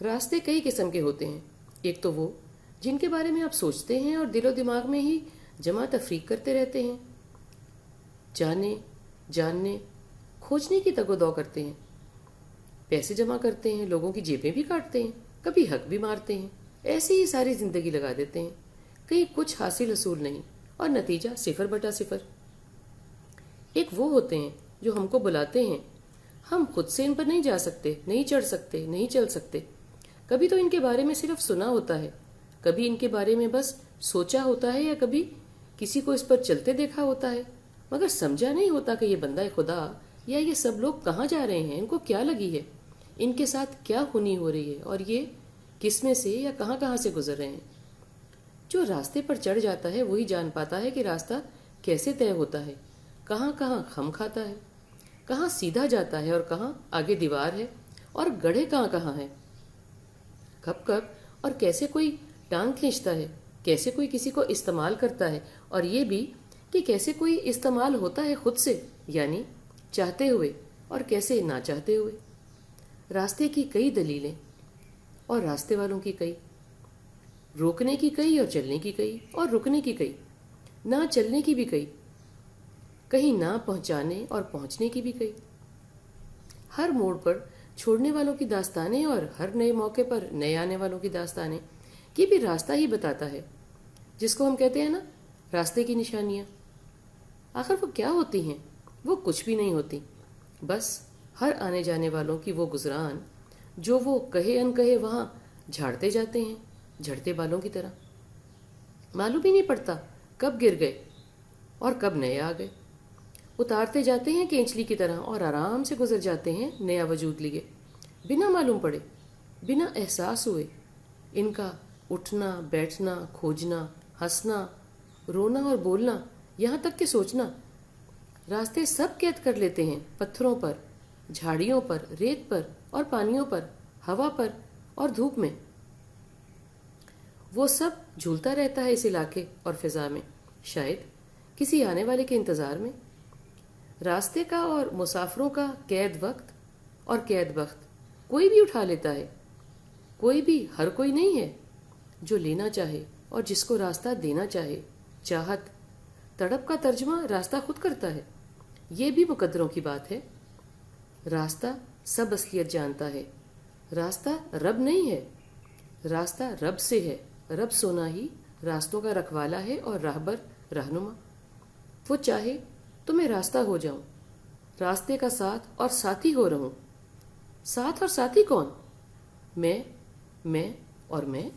راستے کئی قسم کے ہوتے ہیں۔ ایک تو وہ جن کے بارے میں آپ سوچتے ہیں اور دل و دماغ میں ہی جمع تفریق کرتے رہتے ہیں، جاننے کھوجنے کی تگ و دو کرتے ہیں، پیسے جمع کرتے ہیں، لوگوں کی جیبیں بھی کاٹتے ہیں، کبھی حق بھی مارتے ہیں، ایسے ہی ساری زندگی لگا دیتے ہیں، کہیں کچھ حاصل حصول نہیں اور نتیجہ 0/0۔ ایک وہ ہوتے ہیں جو ہم کو بلاتے ہیں، ہم خود سے ان پر نہیں جا سکتے، نہیں چڑھ سکتے، نہیں چل سکتے۔ کبھی تو ان کے بارے میں صرف سنا ہوتا ہے، کبھی ان کے بارے میں بس سوچا ہوتا ہے، یا کبھی کسی کو اس پر چلتے دیکھا ہوتا ہے، مگر سمجھا نہیں ہوتا کہ یہ بندہ خدا یا یہ سب لوگ کہاں جا رہے ہیں، ان کو کیا لگی ہے، ان کے ساتھ کیا خونی ہو رہی ہے، اور یہ کس میں سے یا کہاں کہاں سے گزر رہے ہیں۔ جو راستے پر چڑھ جاتا ہے وہی جان پاتا ہے کہ راستہ کیسے طے ہوتا ہے، کہاں کہاں خم کھاتا ہے، کہاں سیدھا جاتا ہے اور کہاں آگے دیوار ہے، اور گڑھے کہاں کہاں ہیں، کب کب اور کیسے کوئی ٹانگ کھینچتا ہے، کیسے کوئی کسی کو استعمال کرتا ہے، اور یہ بھی کہ کیسے کوئی استعمال ہوتا ہے خود سے، یعنی چاہتے ہوئے، اور کیسے نہ چاہتے ہوئے۔ راستے کی کئی دلیلیں اور راستے والوں کی کئی، روکنے کی کئی اور چلنے کی کئی اور رکنے کی کئی، نہ چلنے کی بھی کئی، کہیں نہ پہنچانے اور پہنچنے کی بھی کئی۔ ہر موڑ پر چھوڑنے والوں کی داستانیں اور ہر نئے موقع پر نئے آنے والوں کی داستانیں، یہ بھی راستہ ہی بتاتا ہے، جس کو ہم کہتے ہیں نا راستے کی نشانیاں۔ آخر وہ کیا ہوتی ہیں؟ وہ کچھ بھی نہیں ہوتی، بس ہر آنے جانے والوں کی وہ گزران جو وہ کہے ان کہے وہاں جھاڑتے جاتے ہیں، جھڑتے بالوں کی طرح۔ معلوم ہی نہیں پڑتا کب گر گئے اور کب نئے آ گئے، اتارتے جاتے ہیں کینچلی کی طرح اور آرام سے گزر جاتے ہیں نیا وجود لیے، بنا معلوم پڑے، بنا احساس ہوئے۔ ان کا اٹھنا بیٹھنا، کھوجنا، ہنسنا، رونا اور بولنا، یہاں تک کہ سوچنا، راستے سب قید کر لیتے ہیں پتھروں پر، جھاڑیوں پر، ریت پر اور پانیوں پر، ہوا پر اور دھوپ میں۔ وہ سب جھولتا رہتا ہے اس علاقے اور فضا میں، شاید کسی آنے والے کے انتظار میں۔ راستے کا اور مسافروں کا قید وقت اور قید بخت کوئی بھی اٹھا لیتا ہے، کوئی بھی، ہر کوئی نہیں ہے جو لینا چاہے اور جس کو راستہ دینا چاہے۔ چاہت، تڑپ کا ترجمہ راستہ خود کرتا ہے۔ یہ بھی مقدروں کی بات ہے۔ راستہ سب اصلیت جانتا ہے، راستہ رب نہیں ہے، راستہ رب سے ہے۔ رب سونا ہی راستوں کا رکھوالا ہے اور راہبر، رہنما۔ وہ چاہے تو میں راستہ ہو جاؤں، راستے کا ساتھ اور ساتھی ہو رہوں۔ ساتھ اور ساتھی کون؟ میں اور میں۔